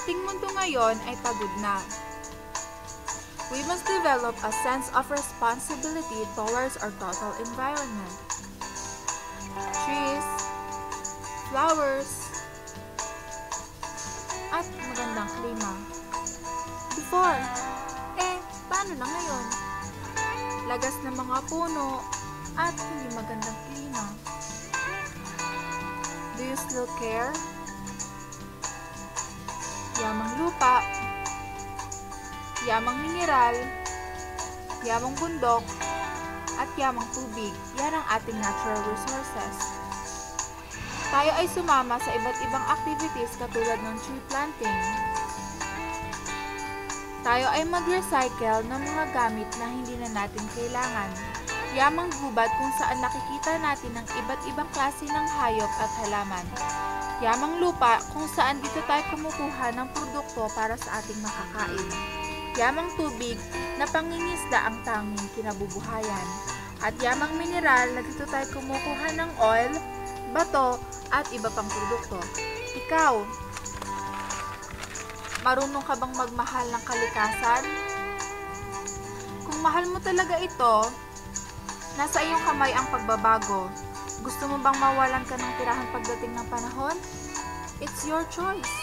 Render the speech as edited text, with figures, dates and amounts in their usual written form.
ating mundo ngayon ay pagod na. We must develop a sense of responsibility towards our total environment. Trees, flowers, at magandang klima. Before, paano na ngayon? Lagas ng mga puno at hindi magandang klima. Do you still care? Yamang lupa, yamang mineral, yamang bundok, at yamang tubig. Yan ang ating natural resources. Tayo ay sumama sa iba't ibang activities katulad ng tree planting. Tayo ay mag-recycle ng mga gamit na hindi na natin kailangan. Yamang gubat kung saan nakikita natin ang iba't ibang klase ng hayop at halaman. Yamang lupa kung saan dito tayo kumukuha ng produkto para sa ating makakain. Yamang tubig na pangingisda ang tanging kinabubuhayan. At yamang mineral na dito tayo kumukuha ng oil, bato, at iba pang produkto. Ikaw, marunong ka bang magmahal ng kalikasan? Kung mahal mo talaga ito, nasa iyong kamay ang pagbabago. Gusto mo bang mawalan ka ng tirahan pagdating ng panahon? It's your choice.